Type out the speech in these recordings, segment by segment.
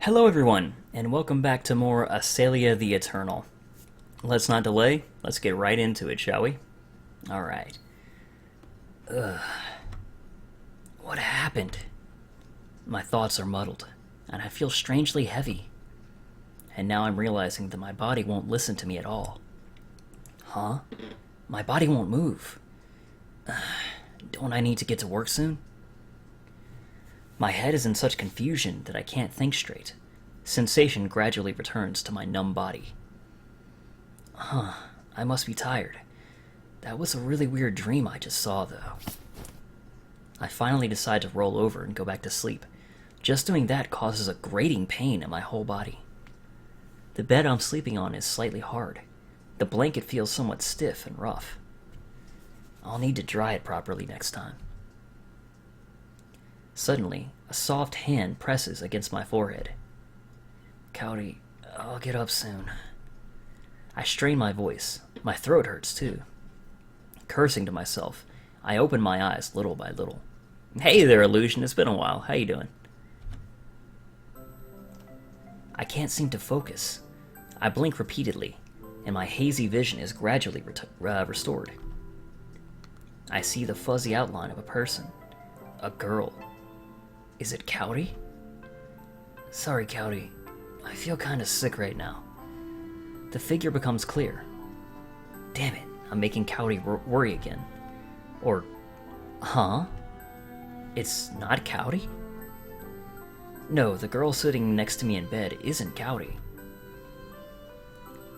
Hello everyone, and welcome back to more Aselia the Eternal. Let's not delay, let's get right into it, shall we? Alright. What happened? My thoughts are muddled, and I feel strangely heavy. And now I'm realizing that my body won't listen to me at all. Huh? My body won't move. Don't I need to get to work soon? My head is in such confusion that I can't think straight. Sensation gradually returns to my numb body. I must be tired. That was a really weird dream I just saw, though. I finally decide to roll over and go back to sleep. Just doing that causes a grating pain in my whole body. The bed I'm sleeping on is slightly hard. The blanket feels somewhat stiff and rough. I'll need to dry it properly next time. Suddenly, a soft hand presses against my forehead. Cowdy, I'll get up soon. I strain my voice. My throat hurts too. Cursing to myself, I open my eyes little by little. Hey there, Illusion. It's been a while. How you doing? I can't seem to focus. I blink repeatedly, and my hazy vision is gradually restored. I see the fuzzy outline of a person. A girl. Is it Cowdy? Sorry, Cowdy. I feel kinda sick right now. The figure becomes clear. Damn it, I'm making Cowdy worry again. Or, huh? It's not Cowdy? No, the girl sitting next to me in bed isn't Cowdy.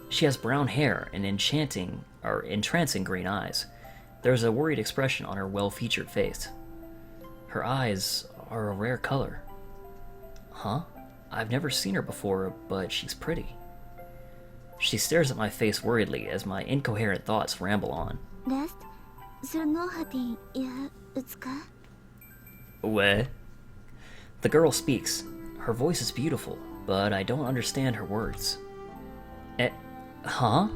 She has brown hair and entrancing green eyes. There's a worried expression on her well-featured face. Her eyes are a rare color. Huh? I've never seen her before, but she's pretty. She stares at my face worriedly as my incoherent thoughts ramble on. What? The girl speaks. Her voice is beautiful, but I don't understand her words. Huh?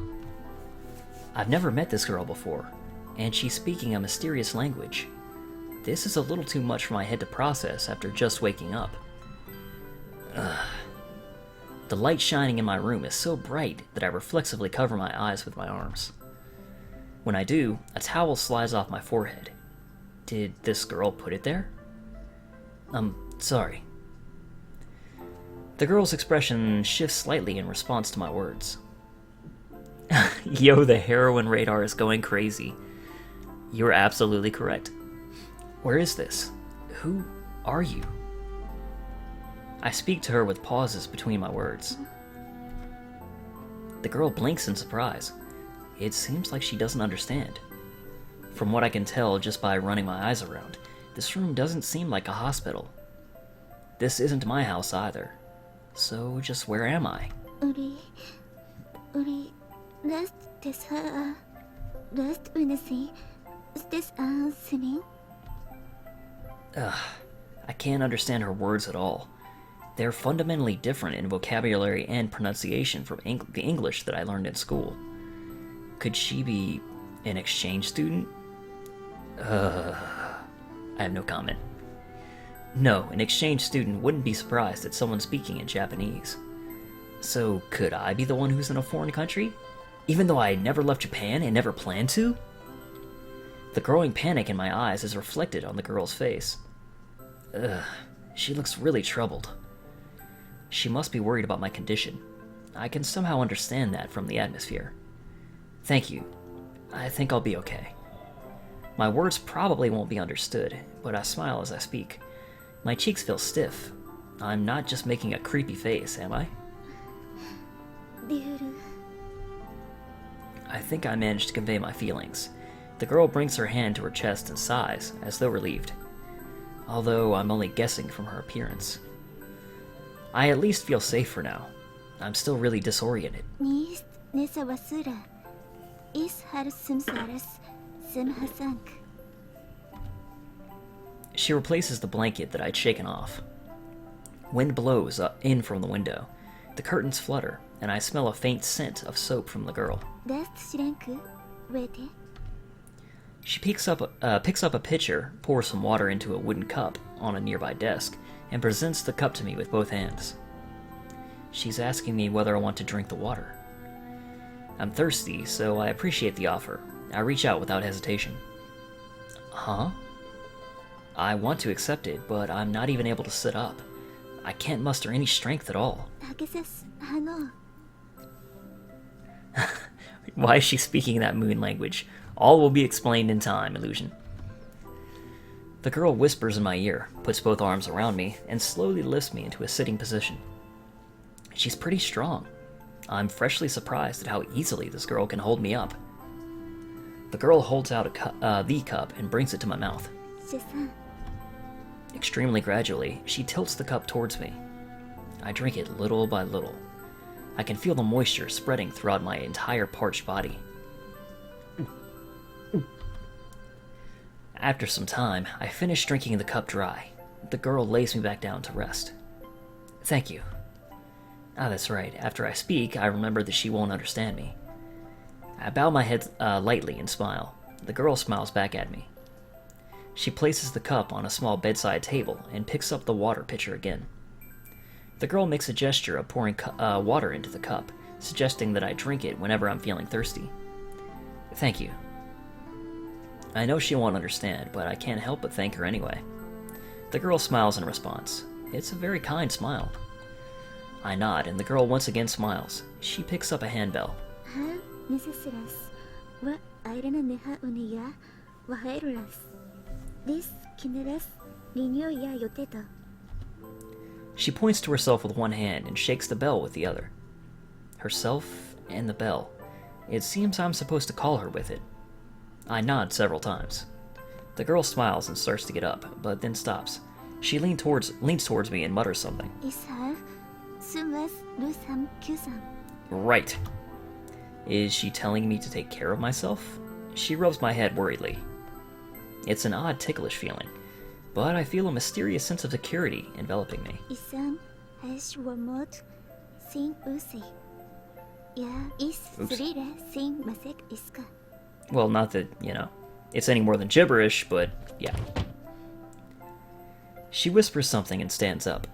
I've never met this girl before, and she's speaking a mysterious language. This is a little too much for my head to process after just waking up. The light shining in my room is so bright that I reflexively cover my eyes with my arms. When I do, a towel slides off my forehead. Did this girl put it there? Sorry. The girl's expression shifts slightly in response to my words. Yo, the heroin radar is going crazy. You're absolutely correct. Where is this? Who are you? I speak to her with pauses between my words. The girl blinks in surprise. It seems like she doesn't understand. From what I can tell just by running my eyes around, this room doesn't seem like a hospital. This isn't my house either. So just where am I? I can't understand her words at all. They're fundamentally different in vocabulary and pronunciation from the English that I learned in school. Could she be an exchange student? I have no comment. No, an exchange student wouldn't be surprised at someone speaking in Japanese. So could I be the one who's in a foreign country? Even though I never left Japan and never planned to? The growing panic in my eyes is reflected on the girl's face. She looks really troubled. She must be worried about my condition. I can somehow understand that from the atmosphere. Thank you. I think I'll be okay. My words probably won't be understood, but I smile as I speak. My cheeks feel stiff. I'm not just making a creepy face, am I? I think I managed to convey my feelings. The girl brings her hand to her chest and sighs, as though relieved. Although I'm only guessing from her appearance. I at least feel safe for now. I'm still really disoriented. She replaces the blanket that I'd shaken off. Wind blows in from the window. The curtains flutter, and I smell a faint scent of soap from the girl. She picks up a pitcher, pours some water into a wooden cup on a nearby desk, and presents the cup to me with both hands. She's asking me whether I want to drink the water. I'm thirsty, so I appreciate the offer. I reach out without hesitation. Huh? I want to accept it, but I'm not even able to sit up. I can't muster any strength at all. Why is she speaking that moon language? All will be explained in time, Illusion. The girl whispers in my ear, puts both arms around me, and slowly lifts me into a sitting position. She's pretty strong. I'm freshly surprised at how easily this girl can hold me up. The girl holds out the cup and brings it to my mouth. Extremely gradually, she tilts the cup towards me. I drink it little by little. I can feel the moisture spreading throughout my entire parched body. After some time, I finish drinking the cup dry. The girl lays me back down to rest. Thank you. Ah, that's right. After I speak, I remember that she won't understand me. I bow my head lightly and smile. The girl smiles back at me. She places the cup on a small bedside table and picks up the water pitcher again. The girl makes a gesture of pouring water into the cup, suggesting that I drink it whenever I'm feeling thirsty. Thank you. I know she won't understand, but I can't help but thank her anyway. The girl smiles in response. It's a very kind smile. I nod, and the girl once again smiles. She picks up a handbell. She points to herself with one hand and shakes the bell with the other. Herself and the bell. It seems I'm supposed to call her with it. I nod several times. The girl smiles and starts to get up, but then stops. She leans towards me and mutters something. Right. Is she telling me to take care of myself? She rubs my head worriedly. It's an odd ticklish feeling, but I feel a mysterious sense of security enveloping me. Well, not that, it's any more than gibberish, but yeah. She whispers something and stands up.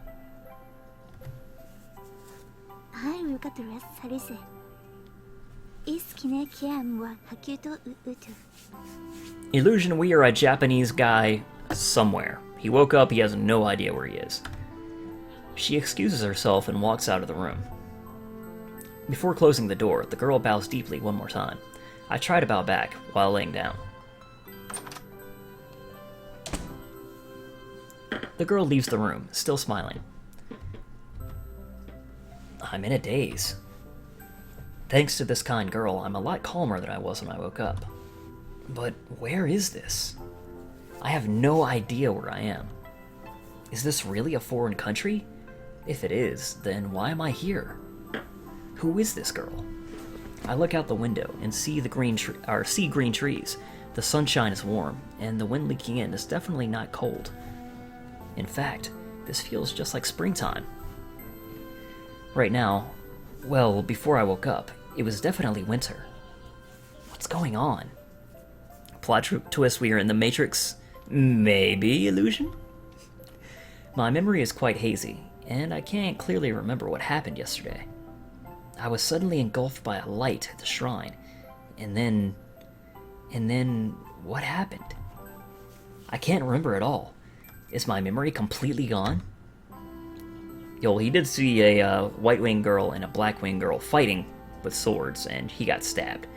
Illusion, we are a Japanese guy somewhere. He woke up, he has no idea where he is. She excuses herself and walks out of the room. Before closing the door, the girl bows deeply one more time. I try to bow back while laying down. The girl leaves the room, still smiling. I'm in a daze. Thanks to this kind girl, I'm a lot calmer than I was when I woke up. But where is this? I have no idea where I am. Is this really a foreign country? If it is, then why am I here? Who is this girl? I look out the window and see green trees. The sunshine is warm, and the wind leaking in is definitely not cold. In fact, this feels just like springtime. Right now, well, before I woke up, it was definitely winter. What's going on? Plot twist, we are in the Matrix? Maybe illusion? My memory is quite hazy, and I can't clearly remember what happened yesterday. I was suddenly engulfed by a light at the shrine, and then what happened? I can't remember at all. Is my memory completely gone? Yo, he did see a white-winged girl and a black-winged girl fighting with swords, and he got stabbed.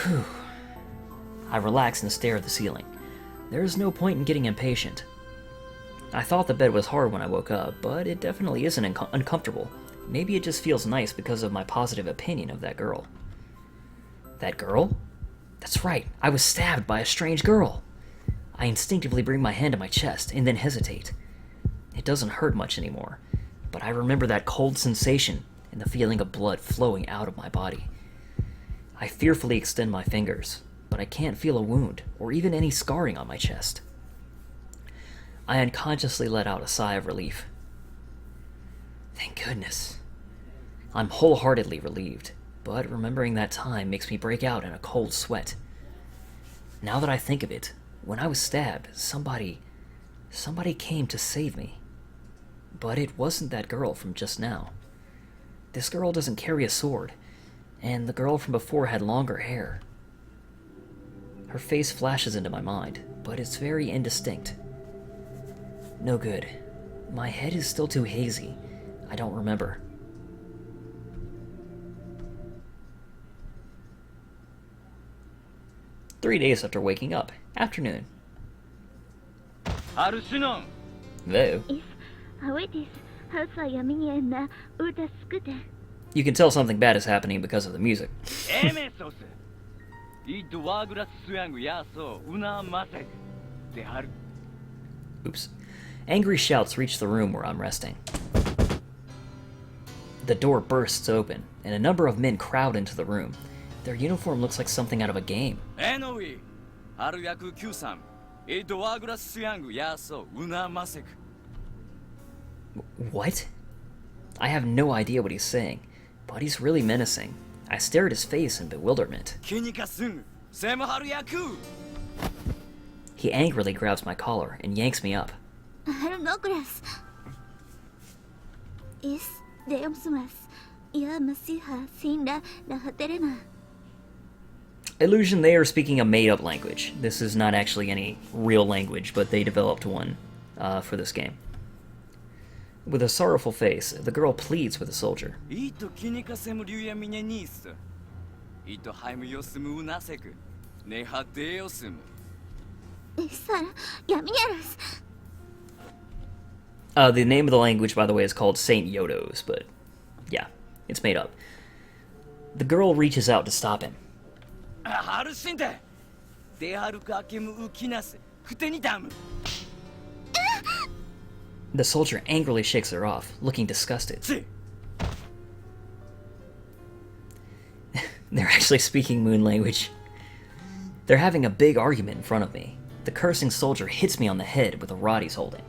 Whew. I relax and stare at the ceiling. There is no point in getting impatient. I thought the bed was hard when I woke up, but it definitely isn't uncomfortable. Maybe it just feels nice because of my positive opinion of that girl. That girl? That's right, I was stabbed by a strange girl. I instinctively bring my hand to my chest and then hesitate. It doesn't hurt much anymore, but I remember that cold sensation and the feeling of blood flowing out of my body. I fearfully extend my fingers, but I can't feel a wound or even any scarring on my chest. I unconsciously let out a sigh of relief. Thank goodness. I'm wholeheartedly relieved, but remembering that time makes me break out in a cold sweat. Now that I think of it, when I was stabbed, somebody came to save me. But it wasn't that girl from just now. This girl doesn't carry a sword, and the girl from before had longer hair. Her face flashes into my mind, but it's very indistinct. No good. My head is still too hazy. I don't remember. Three days after waking up. Afternoon. Though. You can tell something bad is happening because of the music. Oops. Angry shouts reach the room where I'm resting. The door bursts open, and a number of men crowd into the room. Their uniform looks like something out of a game. What? I have no idea what he's saying, but he's really menacing. I stare at his face in bewilderment. He angrily grabs my collar and yanks me up. Illusion, they are speaking a made-up language. This is not actually any real language, but they developed one for this game. With a sorrowful face, the girl pleads with the soldier. The name of the language, by the way, is called Saint Yuto's, but yeah, it's made up. The girl reaches out to stop him. The soldier angrily shakes her off, looking disgusted. They're actually speaking moon language. They're having a big argument in front of me. The cursing soldier hits me on the head with a rod he's holding.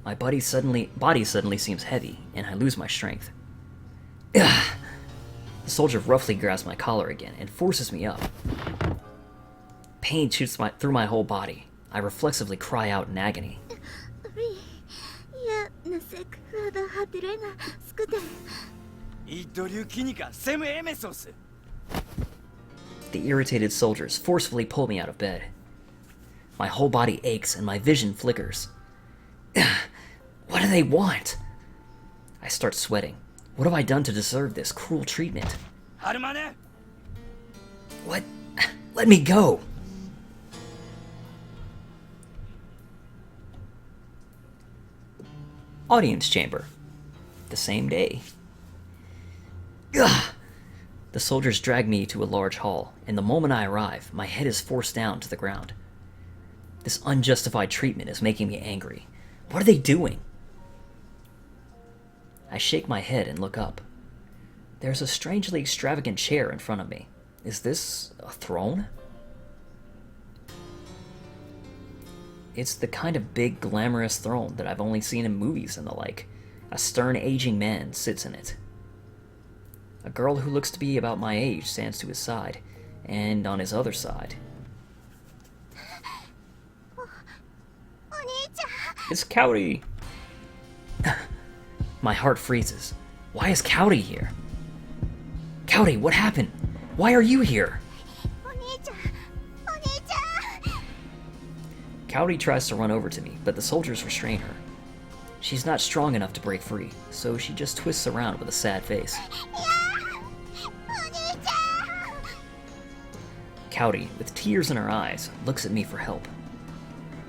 My body suddenly seems heavy, and I lose my strength. Ugh. The soldier roughly grabs my collar again and forces me up. Pain shoots through my whole body. I reflexively cry out in agony. The irritated soldiers forcefully pull me out of bed. My whole body aches and my vision flickers. What do they want? I start sweating. What have I done to deserve this cruel treatment? What? Let me go! Audience chamber. The same day. Ugh! The soldiers drag me to a large hall, and the moment I arrive, my head is forced down to the ground. This unjustified treatment is making me angry. What are they doing? I shake my head and look up. There's a strangely extravagant chair in front of me. Is this a throne? It's the kind of big, glamorous throne that I've only seen in movies and the like. A stern, aging man sits in it. A girl who looks to be about my age stands to his side, and on his other side... It's Cowdy! My heart freezes. Why is Cowdy here? Cowdy, what happened? Why are you here? Cowdy tries to run over to me, but the soldiers restrain her. She's not strong enough to break free, so she just twists around with a sad face. Cowdy, with tears in her eyes, looks at me for help.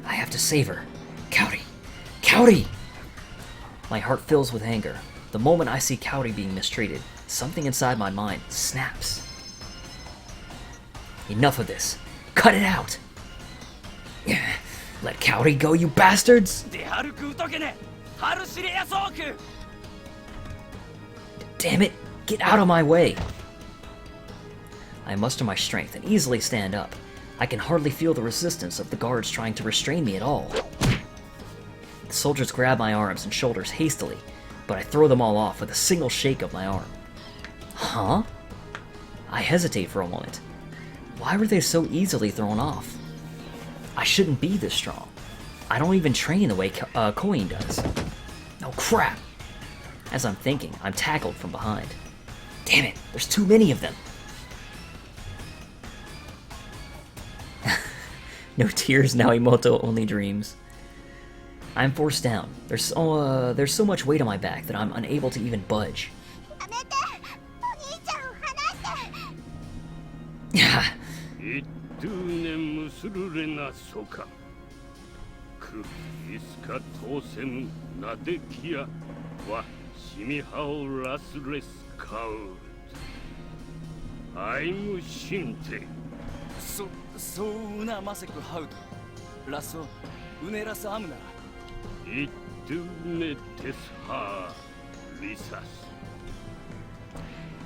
I have to save her. Cowdy! Cowdy! My heart fills with anger. The moment I see Cowdy being mistreated, something inside my mind snaps. Enough of this. Cut it out! Let Cowdy go, you bastards! Damn it! Get out of my way! I muster my strength and easily stand up. I can hardly feel the resistance of the guards trying to restrain me at all. The soldiers grab my arms and shoulders hastily, but I throw them all off with a single shake of my arm. Huh? I hesitate for a moment. Why were they so easily thrown off? I shouldn't be this strong. I don't even train the way Koin does. Oh crap! As I'm thinking, I'm tackled from behind. Damn it, there's too many of them! No tears, now Yuto, only dreams. I'm forced down. There's so much weight on my back that I'm unable to even budge.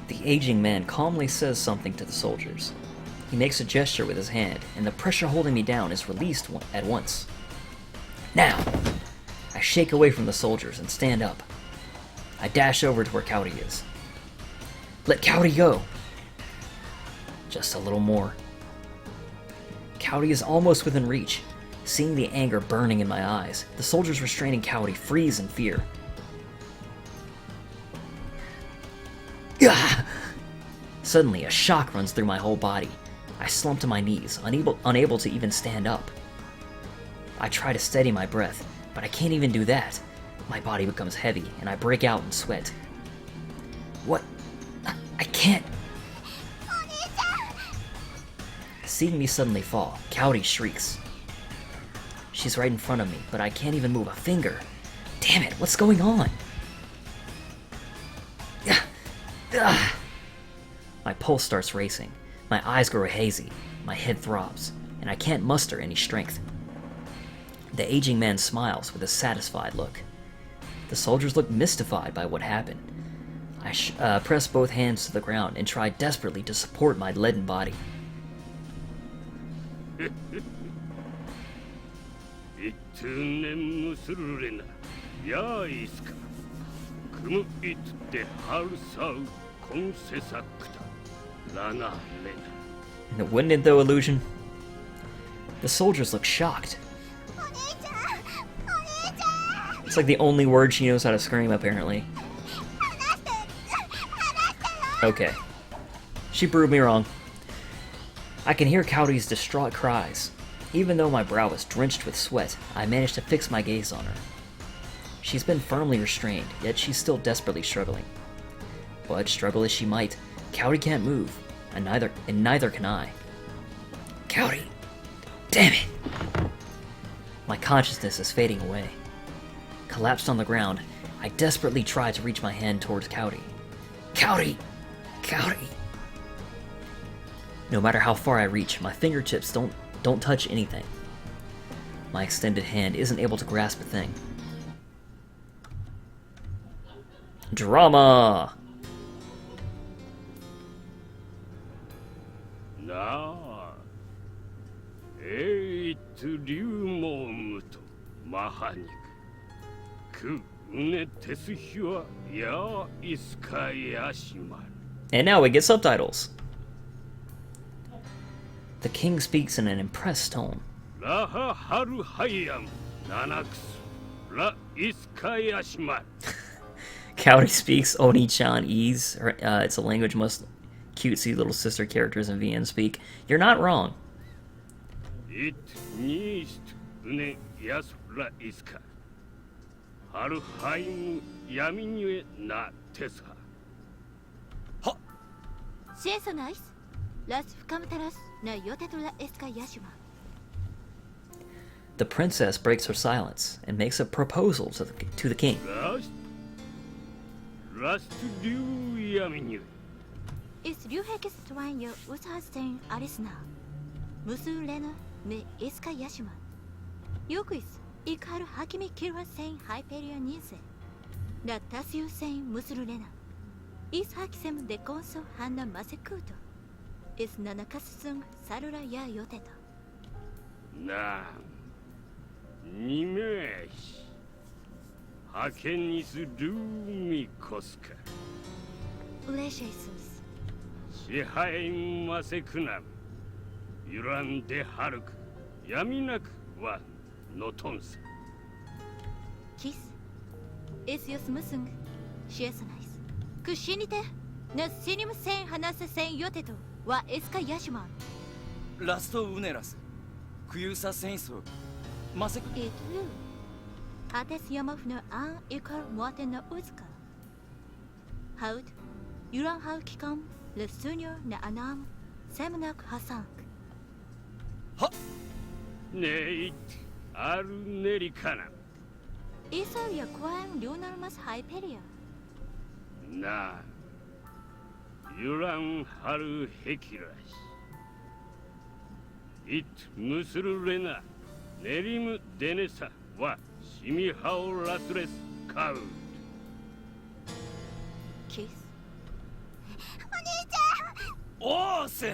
The aging man calmly says something to the soldiers. He makes a gesture with his hand, and the pressure holding me down is released at once. Now! I shake away from the soldiers and stand up. I dash over to where Kaori is. Let Kaori go! Just a little more. Kaori is almost within reach. Seeing the anger burning in my eyes, the soldiers restraining Kaori freeze in fear. Gah! Suddenly, a shock runs through my whole body. I slump to my knees, unable to even stand up. I try to steady my breath, but I can't even do that. My body becomes heavy, and I break out in sweat. What? I can't... Seeing me suddenly fall, Kaori shrieks. She's right in front of me, but I can't even move a finger. Damn it, what's going on? My pulse starts racing. My eyes grow hazy. My head throbs, and I can't muster any strength. The aging man smiles with a satisfied look. The soldiers look mystified by what happened. I press both hands to the ground and try desperately to support my leaden body. Wouldn't it though, Illusion? The soldiers look shocked. It's like the only word she knows how to scream, apparently. Okay. She proved me wrong. I can hear Kaori's distraught cries. Even though my brow is drenched with sweat, I manage to fix my gaze on her. She's been firmly restrained, yet she's still desperately struggling. But struggle as she might, Kaori can't move, and neither can I. Kaori! Damn it! My consciousness is fading away. Collapsed on the ground, I desperately try to reach my hand towards Kaori. Kaori! Kaori! No matter how far I reach, my fingertips don't touch anything. My extended hand isn't able to grasp a thing. Drama! And now we get subtitles. The king speaks in an impressed tone. Kaori speaks Oni-chan ease. It's a language most cutesy little sister characters in VN speak. You're not wrong. The princess breaks her silence and makes a proposal to the king. notonsa. Kiss. Isios musung. Shiesanais. Kushinite. Na sinim sen hanase sen yoteto. Wa iska yashiman. ラストウネラスクユーサ戦争マセク Itlu. Ates yamafna an ikar muatena uzka. Haut. Yuran hau kikam. Le sunyor na anam. Semnak hasank. は Neit Arnericana. Aselia quam lunarmas hyperia. Na Yuran Haru Hekirash. It Musurulena Nerim Denesa wa Shimihao Lasres Kaut. Kiss. おーす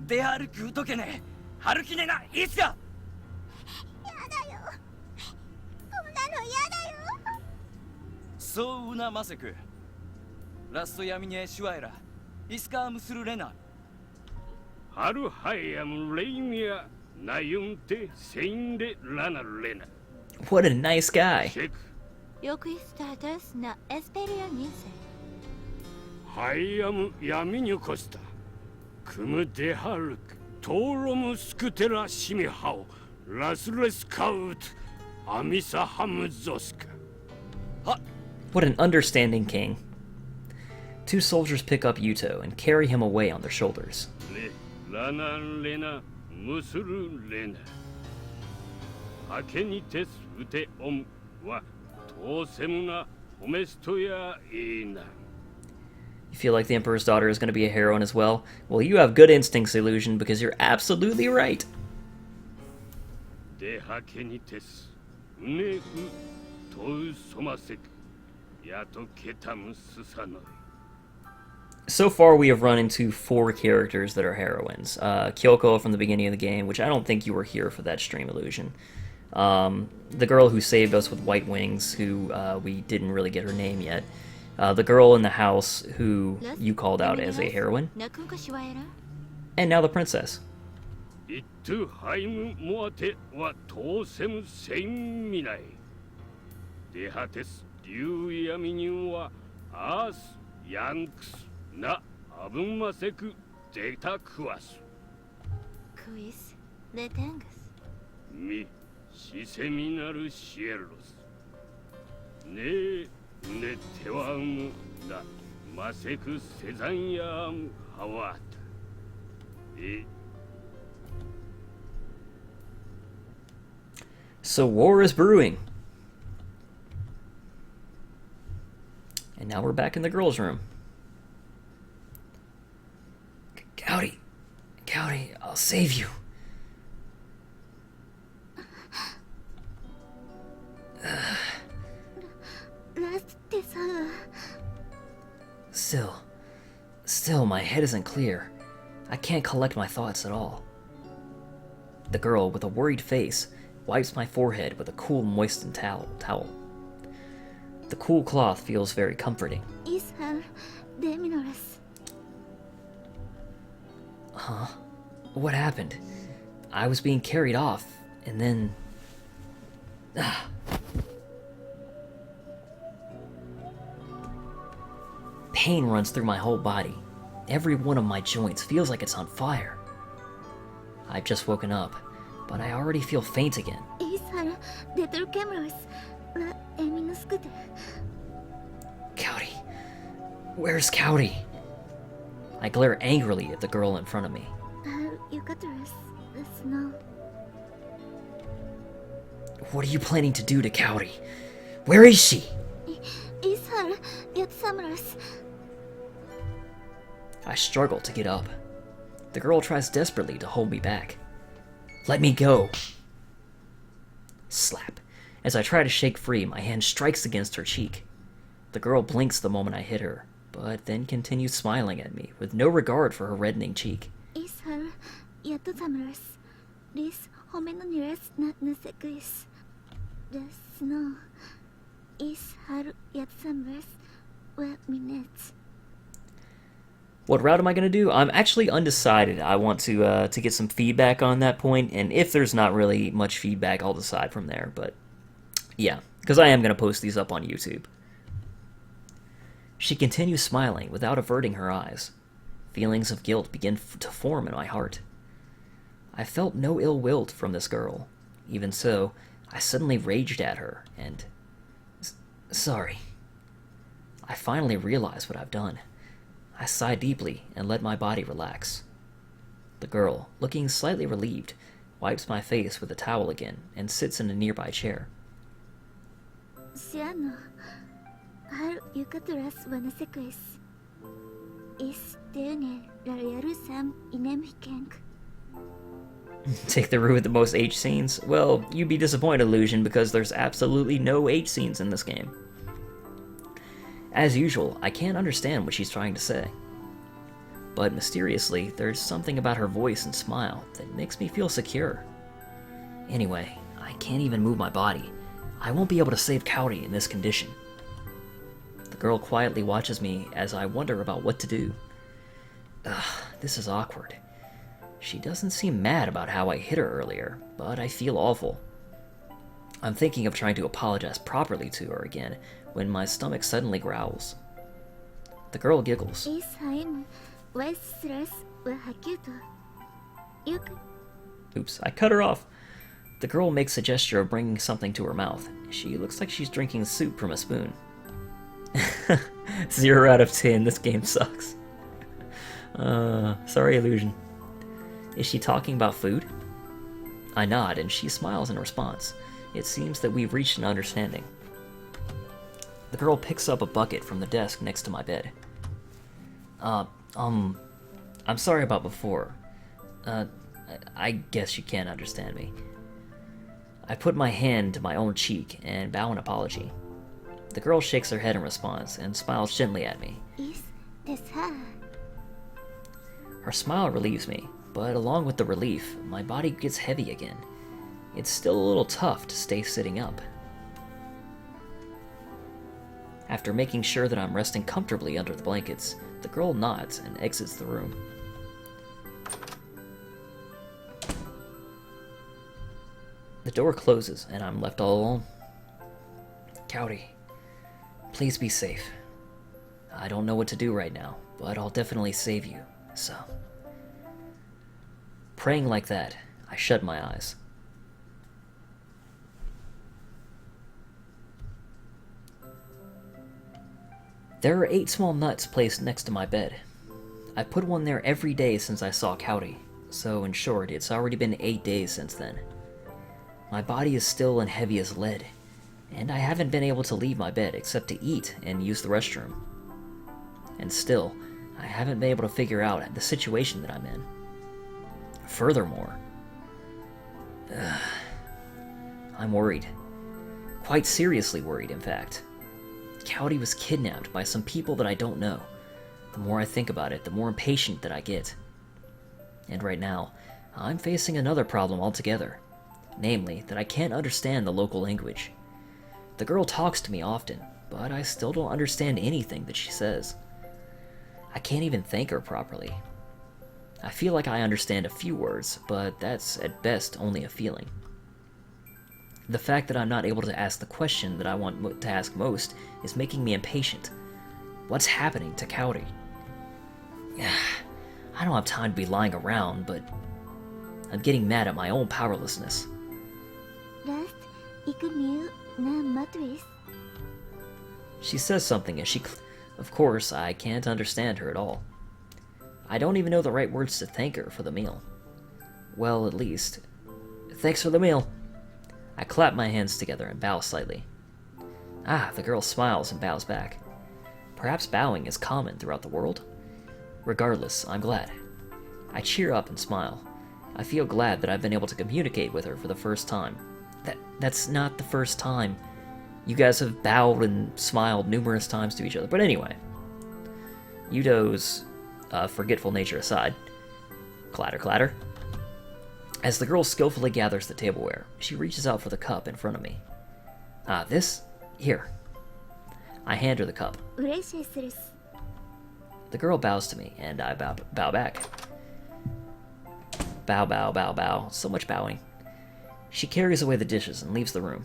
出歩くとけね歩きねないつかそうなませくラスト闇にシュワエライスカームスルレナ Haru Hayam Leimia Nayunte Seinde Lana Lena. What a nice guy. Check. Yoki status na esperia nise. Hayam Yaminu Costa. Kumu de Hark. Torom Scutera Shimihao. Lasres Kaut. Amisa Hamzoska. What an understanding king. Two soldiers pick up Yuto and carry him away on their shoulders. Lana Lena Musuru Lena. Akenites Ute Om wa Tosemuna Homestoya Ina. You feel like the Emperor's daughter is going to be a heroine as well? Well, you have good instincts, Illusion, because you're absolutely right. De Hakenites Une Tou Somasek Yato Ketamu Susanoi. So far, we have run into 4 characters that are heroines. Kyoko from the beginning of the game, which I don't think you were here for that stream, Illusion. The girl who saved us with white wings, who we didn't really get her name yet. The girl in the house who you called out as a heroine. And now the princess. Itu Haimu Moate wa Tosem Seiminai. Dehates Diu Yaminu wa As Yanks. Na Abumaseku Data Kuas. Quis letengas. Mi Shiseminaru Shieros. Ne Netewam da Maseku Sezanyam Hawat. So war is brewing. And now we're back in the girls' room. Cowdy, I'll save you. Still, my head isn't clear. I can't collect my thoughts at all. The girl, with a worried face, wipes my forehead with a cool, moistened towel. The cool cloth feels very comforting. Huh? What happened? I was being carried off, and then... Pain runs through my whole body. Every one of my joints feels like it's on fire. I've just woken up, but I already feel faint again. Cowdy. Where's Cowdy? I glare angrily at the girl in front of me. What are you planning to do to Cowdy? Where is she? I struggle to get up. The girl tries desperately to hold me back. Let me go! Slap. As I try to shake free, my hand strikes against her cheek. The girl blinks the moment I hit her, but then continues smiling at me, with no regard for her reddening cheek. What route am I going to do? I'm actually undecided. I want to get some feedback on that point, and if there's not really much feedback, I'll decide from there. But yeah, because I am going to post these up on YouTube. She continues smiling without averting her eyes. Feelings of guilt begin to form in my heart. I felt no ill will from this girl. Even so, I suddenly raged at her and... Sorry. I finally realize what I've done. I sigh deeply and let my body relax. The girl, looking slightly relieved, wipes my face with a towel again and sits in a nearby chair. Siano, har ukatras vanaseques. Is tene larierusam inemhikenk. Take the route with the most H scenes? Well, you'd be disappointed, Illusion, because there's absolutely no H scenes in this game. As usual, I can't understand what she's trying to say. But mysteriously, there's something about her voice and smile that makes me feel secure. Anyway, I can't even move my body. I won't be able to save Cowdy in this condition. The girl quietly watches me as I wonder about what to do. Ugh, this is awkward. She doesn't seem mad about how I hit her earlier, but I feel awful. I'm thinking of trying to apologize properly to her again when my stomach suddenly growls. The girl giggles. Oops, I cut her off. The girl makes a gesture of bringing something to her mouth. She looks like she's drinking soup from a spoon. 0 out of 10, this game sucks. Sorry, Illusion. Is she talking about food? I nod, and she smiles in response. It seems that we've reached an understanding. The girl picks up a bucket from the desk next to my bed. I'm sorry about before. I guess you can't understand me. I put my hand to my own cheek and bow in apology. The girl shakes her head in response and smiles gently at me. Her smile relieves me, but along with the relief, my body gets heavy again. It's still a little tough to stay sitting up. After making sure that I'm resting comfortably under the blankets, the girl nods and exits the room. The door closes and I'm left all alone. Cowdy, please be safe. I don't know what to do right now, but I'll definitely save you, so... Praying like that, I shut my eyes. There are 8 small nuts placed next to my bed. I put one there every day since I saw Cowdy, so in short, it's already been 8 days since then. My body is still and heavy as lead, and I haven't been able to leave my bed except to eat and use the restroom. And still, I haven't been able to figure out the situation that I'm in. Furthermore, I'm worried. Quite seriously worried, in fact. Cowdy was kidnapped by some people that I don't know. The more I think about it, the more impatient that I get. And right now, I'm facing another problem altogether. Namely, that I can't understand the local language. The girl talks to me often, but I still don't understand anything that she says. I can't even thank her properly. I feel like I understand a few words, but that's at best only a feeling. The fact that I'm not able to ask the question that I want to ask most is making me impatient. What's happening to Cowdy? I don't have time to be lying around, but I'm getting mad at my own powerlessness. She says something as she... Of course, I can't understand her at all. I don't even know the right words to thank her for the meal. Well, at least... Thanks for the meal. I clap my hands together and bow slightly. The girl smiles and bows back. Perhaps bowing is common throughout the world? Regardless, I'm glad. I cheer up and smile. I feel glad that I've been able to communicate with her for the first time. That's not the first time. You guys have bowed and smiled numerous times to each other. But anyway, Yuto's forgetful nature aside, clatter clatter. As the girl skillfully gathers the tableware, she reaches out for the cup in front of me. This? Here. I hand her the cup. The The girl bows to me, and I bow back. Bow, bow, bow, bow. So much bowing. She carries away the dishes and leaves the room.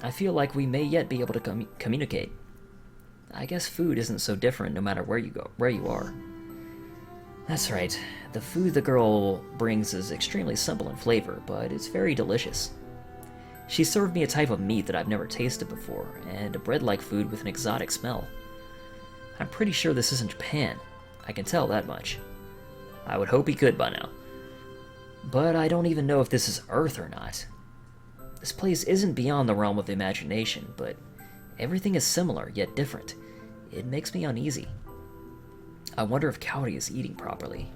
I feel like we may yet be able to communicate. I guess food isn't so different no matter where you are. That's right. The food the girl brings is extremely simple in flavor, but it's very delicious. She served me a type of meat that I've never tasted before, and a bread-like food with an exotic smell. I'm pretty sure this isn't Japan. I can tell that much. I would hope he could by now. But I don't even know if this is Earth or not. This place isn't beyond the realm of imagination, but everything is similar, yet different. It makes me uneasy. I wonder if Kaori is eating properly.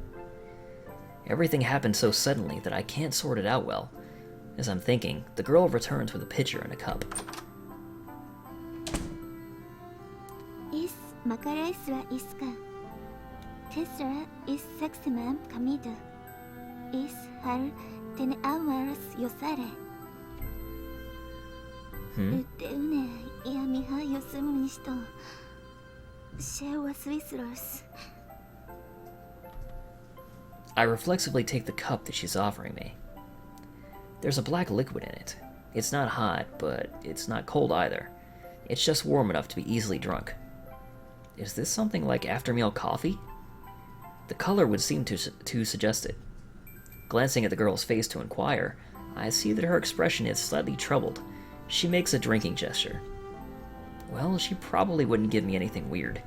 Everything happened so suddenly that I can't sort it out well. As I'm thinking, the girl returns with a pitcher and a cup. Is Macaresra iska? Tesra is seximam kamida. Is har ten amaras yosare. Uteune yamiha yosumunisto. Shewa Swisslers. I reflexively take the cup that she's offering me. There's a black liquid in it. It's not hot, but it's not cold either. It's just warm enough to be easily drunk. Is this something like after-meal coffee? The color would seem to suggest it. Glancing at the girl's face to inquire, I see that her expression is slightly troubled. She makes a drinking gesture. Well, she probably wouldn't give me anything weird.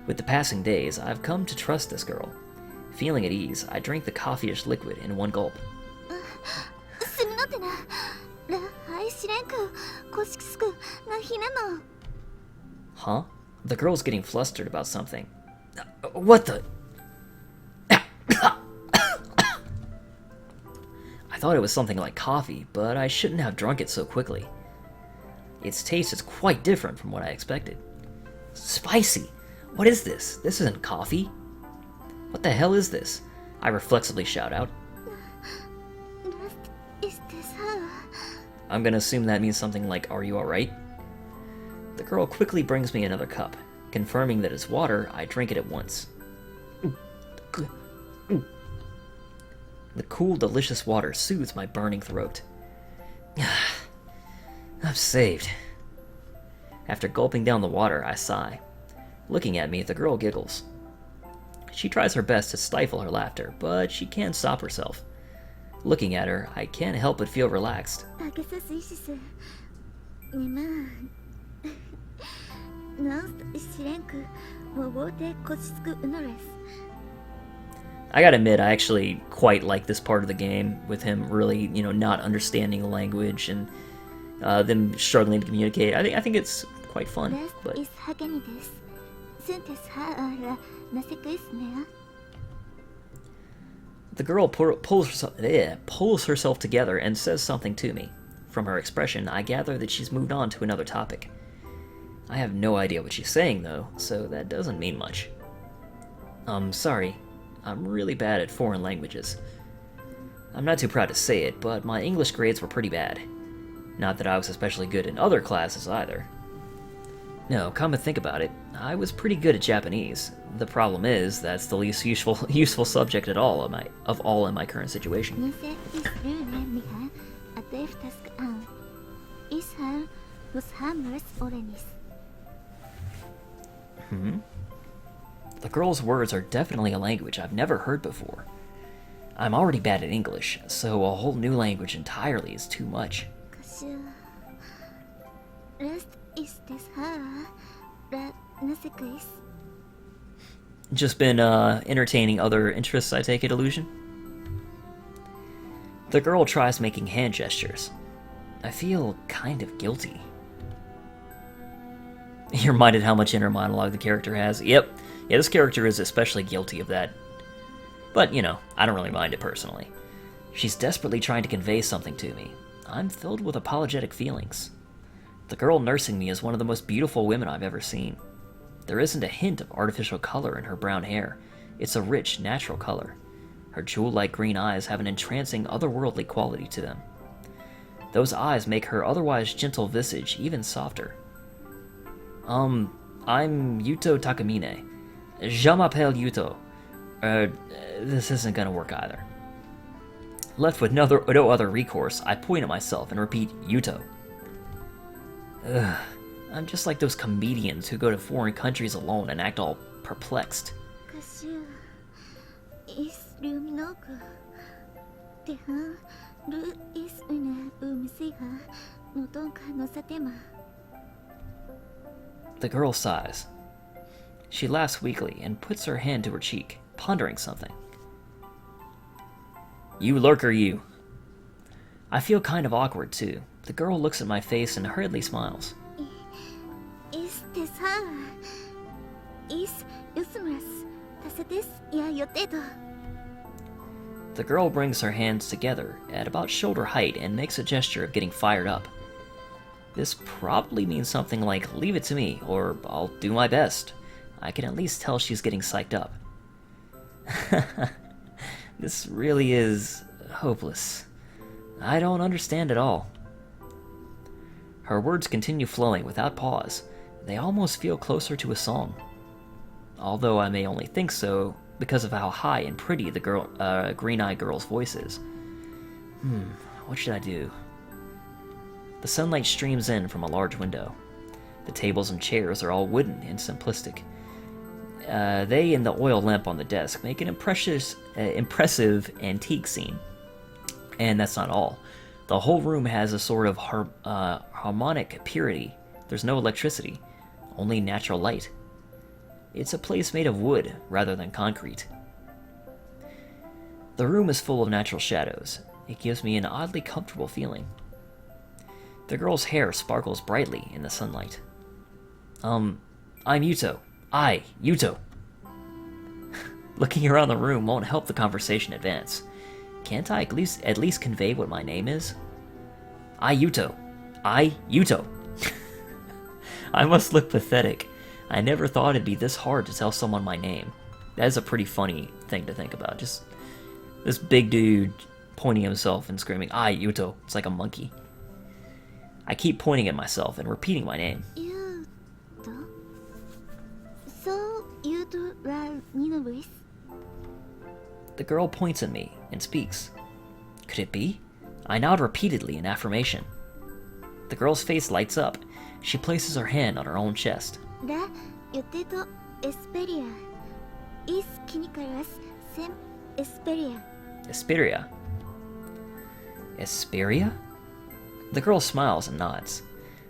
With the passing days, I've come to trust this girl. Feeling at ease, I drink the coffee-ish liquid in one gulp. Huh? The girl's getting flustered about something. What the? I thought it was something like coffee, but I shouldn't have drunk it so quickly. Its taste is quite different from what I expected. Spicy! What is this? This isn't coffee. What the hell is this? I reflexively shout out. I'm gonna assume that means something like, are you alright? The girl quickly brings me another cup. Confirming that it's water, I drink it at once. The cool, delicious water soothes my burning throat. I'm saved. After gulping down the water, I sigh. Looking at me, the girl giggles. She tries her best to stifle her laughter, but she can't stop herself. Looking at her, I can't help but feel relaxed. I gotta admit, I actually quite like this part of the game, with him really, not understanding the language and them struggling to communicate. I think it's quite fun. But the girl pulls herself together and says something to me. From her expression, I gather that she's moved on to another topic. I have no idea what she's saying, though, so that doesn't mean much. Sorry. I'm really bad at foreign languages. I'm not too proud to say it, but my English grades were pretty bad. Not that I was especially good in other classes either. No, come to think about it, I was pretty good at Japanese. The problem is, that's the least useful subject at all of all in my current situation. The girl's words are definitely a language I've never heard before. I'm already bad at English, so a whole new language entirely is too much. Just been entertaining other interests, I take it, Illusion? The girl tries making hand gestures. I feel kind of guilty. You're reminded how much inner monologue the character has? Yep. Yeah, this character is especially guilty of that. But, I don't really mind it personally. She's desperately trying to convey something to me. I'm filled with apologetic feelings. The girl nursing me is one of the most beautiful women I've ever seen. There isn't a hint of artificial color in her brown hair. It's a rich, natural color. Her jewel-like green eyes have an entrancing, otherworldly quality to them. Those eyes make her otherwise gentle visage even softer. I'm Yuto Takamine. Je m'appelle Yuto. This isn't gonna work either. Left with no other recourse, I point at myself and repeat Yuto. Ugh, I'm just like those comedians who go to foreign countries alone and act all perplexed. Kashu is luminoku. Teha lu is una umsiha notonka no satema. The girl sighs. She laughs weakly and puts her hand to her cheek, pondering something. You lurker, you. I feel kind of awkward, too. The girl looks at my face and hurriedly smiles. Is tesa. Is usmuras. Tasates ya yotedo. The girl brings her hands together at about shoulder height and makes a gesture of getting fired up. This probably means something like, leave it to me, or I'll do my best. I can at least tell she's getting psyched up. This really is hopeless. I don't understand at all. Her words continue flowing without pause. They almost feel closer to a song. Although I may only think so because of how high and pretty the green-eyed girl's voice is. What should I do? The sunlight streams in from a large window. The tables and chairs are all wooden and simplistic. They and the oil lamp on the desk make an impressive antique scene. And that's not all. The whole room has a sort of harmonic purity. There's no electricity, only natural light. It's a place made of wood rather than concrete. The room is full of natural shadows. It gives me an oddly comfortable feeling. The girl's hair sparkles brightly in the sunlight. I'm Yuto. Yuto. Looking around the room won't help the conversation advance. Can't I at least convey what my name is? Yuto. Yuto. I must look pathetic. I never thought it'd be this hard to tell someone my name. That is a pretty funny thing to think about. Just this big dude pointing himself and screaming, Yuto. It's like a monkey. I keep pointing at myself and repeating my name. Yuto? So, Yuto wa Ninobuis? The girl points at me and speaks. Could it be? I nod repeatedly in affirmation. The girl's face lights up. She places her hand on her own chest. Da yotedo esperia. Is kinikaras sem esperia. Esperia. Esperia? The girl smiles and nods.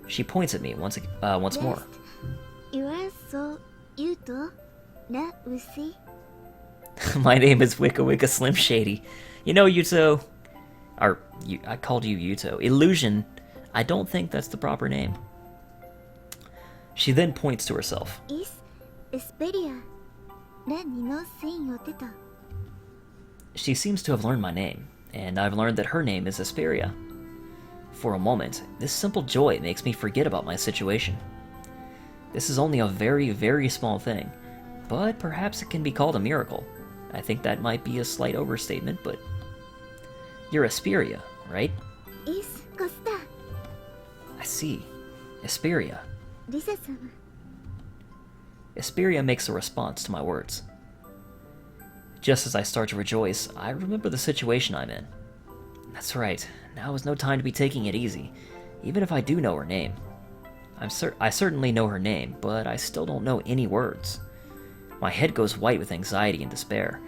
She points at me once more. You are so Yuto na usi. My name is Wicca Wicca Slim Shady. You know, Yuto... I called you Yuto. Illusion. I don't think that's the proper name. She then points to herself. Is esperia. Na nino sen yotedo. She seems to have learned my name, and I've learned that her name is Esperia. For a moment, this simple joy makes me forget about my situation. This is only a very, very small thing, but perhaps it can be called a miracle. I think that might be a slight overstatement, but... You're Esperia, right? Is costa. I see. Esperia. Lisa-sama. Esperia makes a response to my words. Just as I start to rejoice, I remember the situation I'm in. That's right, now is no time to be taking it easy, even if I do know her name. I certainly know her name, but I still don't know any words. My head goes white with anxiety and despair.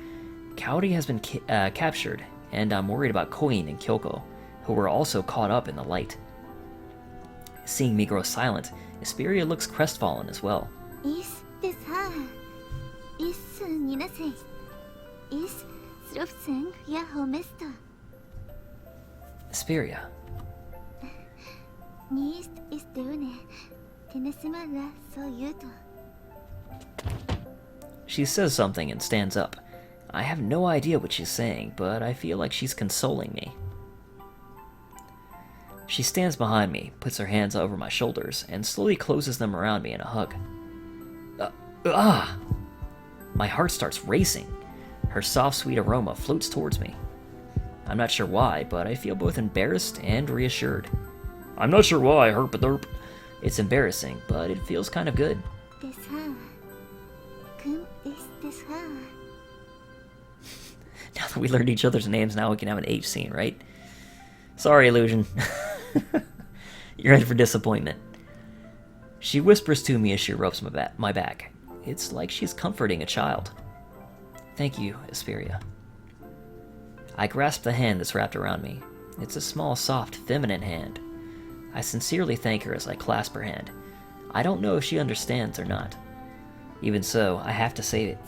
Kaori has been captured, and I'm worried about Koin and Kyoko, who were also caught up in the light. Seeing me grow silent, Esperia looks crestfallen as well. Is tesa. Is ninase. Is srofsen ya homesta. Esperia. Nist is deune. Tenesima la so Yuto. She says something and stands up. I have no idea what she's saying, but I feel like she's consoling me. She stands behind me, puts her hands over my shoulders, and slowly closes them around me in a hug. My heart starts racing. Her soft, sweet aroma floats towards me. I'm not sure why, but I feel both embarrassed and reassured. I'm not sure why, herp-a-derp. It's embarrassing, but it feels kind of good. Tesa. Now that we learned each other's names, now we can have an H scene, right? Sorry, Illusion. You're in for disappointment. She whispers to me as she rubs my back. It's like she's comforting a child. Thank you, Aselia. I grasp the hand that's wrapped around me. It's a small, soft, feminine hand. I sincerely thank her as I clasp her hand. I don't know if she understands or not. Even so, I have to say it.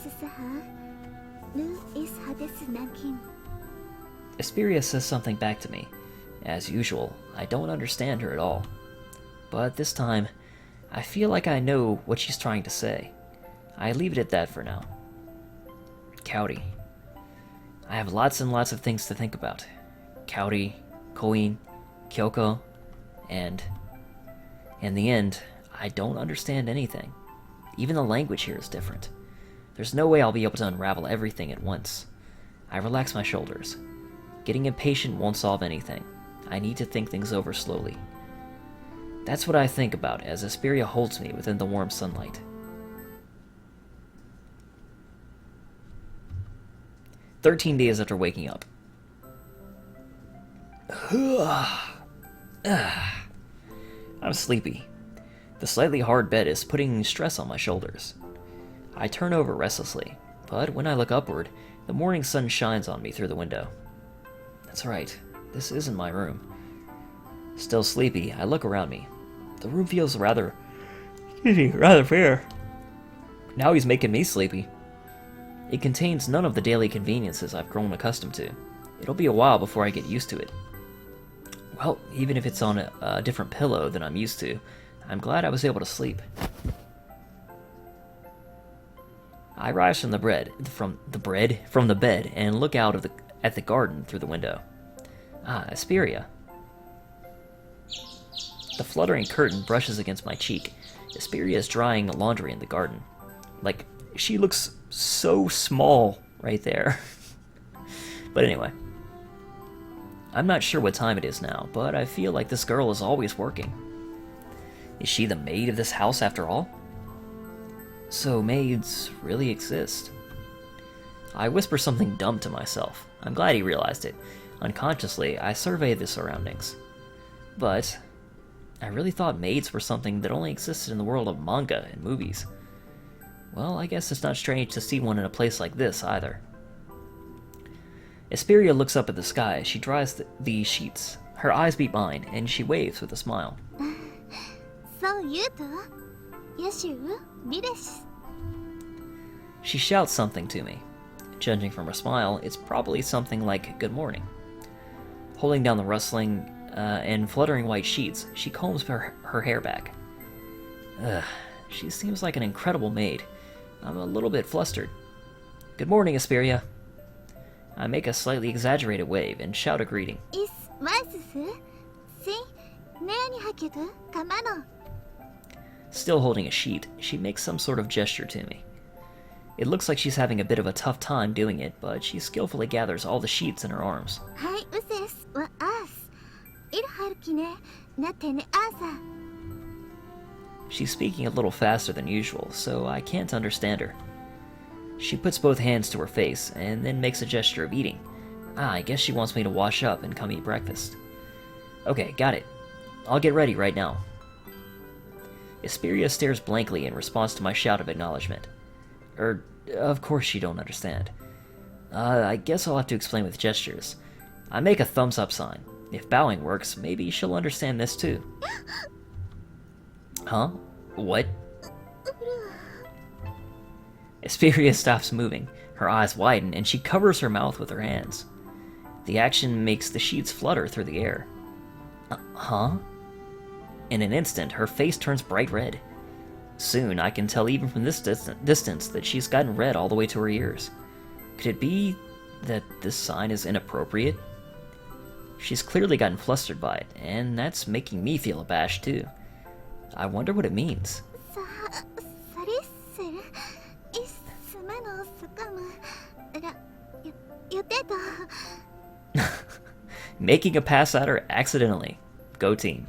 Aselia says something back to me. As usual, I don't understand her at all. But this time, I feel like I know what she's trying to say. I leave it at that for now. Kaori. I have lots and lots of things to think about. Kaori, Koin, Kyoko, and in the end, I don't understand anything. Even the language here is different. There's no way I'll be able to unravel everything at once. I relax my shoulders. Getting impatient won't solve anything. I need to think things over slowly. That's what I think about as Aselia holds me within the warm sunlight. 13 days after waking up. I'm sleepy. The slightly hard bed is putting stress on my shoulders. I turn over restlessly, but when I look upward, the morning sun shines on me through the window. That's right, this isn't my room. Still sleepy, I look around me. The room feels rather fair. Now he's making me sleepy. It contains none of the daily conveniences I've grown accustomed to. It'll be a while before I get used to it. Well, even if it's on a different pillow than I'm used to, I'm glad I was able to sleep. I rise from the bed and look out at the garden through the window. Ah, Aselia. The fluttering curtain brushes against my cheek. Aselia is drying laundry in the garden. Like, she looks so small right there. But anyway. I'm not sure what time it is now, but I feel like this girl is always working. Is she the maid of this house after all? So maids really exist. I whisper something dumb to myself. I'm glad he realized it. Unconsciously, I survey the surroundings. But I really thought maids were something that only existed in the world of manga and movies. Well, I guess it's not strange to see one in a place like this, either. Aselia looks up at the sky as she dries the sheets. Her eyes meet mine, and she waves with a smile. So, Yuto? Yes, you? She shouts something to me. Judging from her smile, it's probably something like good morning. Holding down the rustling and fluttering white sheets, she combs her hair back. She seems like an incredible maid. I'm a little bit flustered. Good morning, Aselia. I make a slightly exaggerated wave and shout a greeting. Still holding a sheet, she makes some sort of gesture to me. It looks like she's having a bit of a tough time doing it, but she skillfully gathers all the sheets in her arms. She's speaking a little faster than usual, so I can't understand her. She puts both hands to her face and then makes a gesture of eating. I guess she wants me to wash up and come eat breakfast. Okay, got it. I'll get ready right now. Aselia stares blankly in response to my shout of acknowledgement. Of course you don't understand. I guess I'll have to explain with gestures. I make a thumbs up sign. If bowing works, maybe she'll understand this too. Huh? What? Aselia stops moving. Her eyes widen, and she covers her mouth with her hands. The action makes the sheets flutter through the air. Huh? In an instant, her face turns bright red. Soon, I can tell even from this distance that she's gotten red all the way to her ears. Could it be that this sign is inappropriate? She's clearly gotten flustered by it, and that's making me feel abashed too. I wonder what it means. Making a pass at her accidentally. Go team.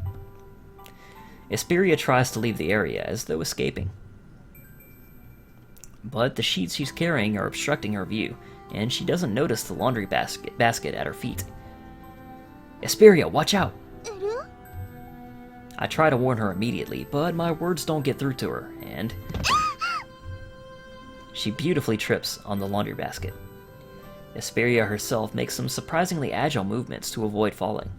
Aselia tries to leave the area as though escaping. but the sheets she's carrying are obstructing her view, and she doesn't notice the laundry basket at her feet. Aselia, watch out! I try to warn her immediately, but my words don't get through to her, and she beautifully trips on the laundry basket. Aselia herself makes some surprisingly agile movements to avoid falling,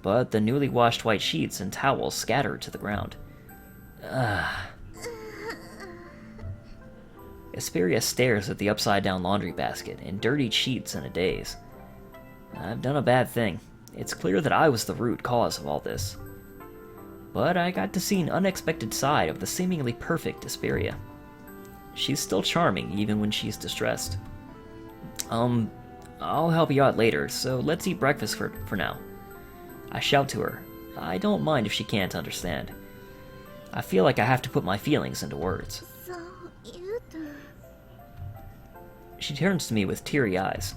but the newly washed white sheets and towels scatter to the ground. Aselia stares at the upside-down laundry basket and dirtied sheets in a daze. I've done a bad thing. It's clear that I was the root cause of all this. But I got to see an unexpected side of the seemingly perfect Aselia. She's still charming even when she's distressed. I'll help you out later, so let's eat breakfast for now. I shout to her. I don't mind if she can't understand. I feel like I have to put my feelings into words. So, Yuto. She turns to me with teary eyes.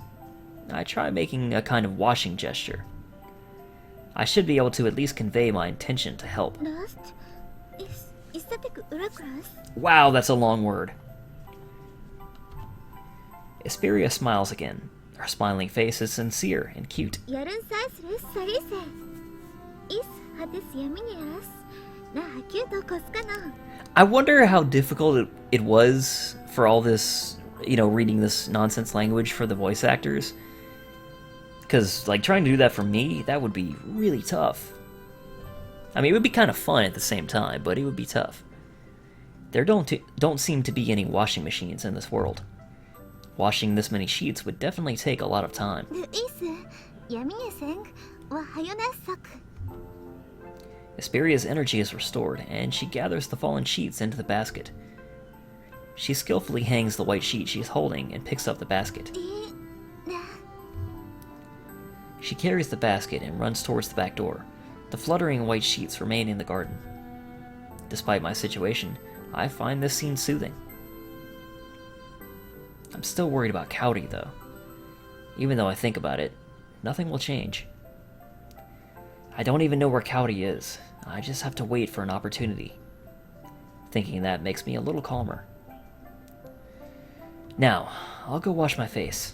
I try making a kind of washing gesture. I should be able to at least convey my intention to help. Lost? Is that the Uracross? Wow, that's a long word. Aselia smiles again. Her smiling face is sincere and cute. I wonder how difficult it was for all this, reading this nonsense language for the voice actors. Because, trying to do that for me, that would be really tough. I mean, it would be kind of fun at the same time, but it would be tough. There don't seem to be any washing machines in this world. Washing this many sheets would definitely take a lot of time. Aseperia's energy is restored, and she gathers the fallen sheets into the basket. She skillfully hangs the white sheet she's holding and picks up the basket. She carries the basket and runs towards the back door. The fluttering white sheets remain in the garden. Despite my situation, I find this scene soothing. I'm still worried about Cowdy, though. Even though I think about it, nothing will change. I don't even know where Cowdy is. I just have to wait for an opportunity. Thinking that makes me a little calmer. Now, I'll go wash my face.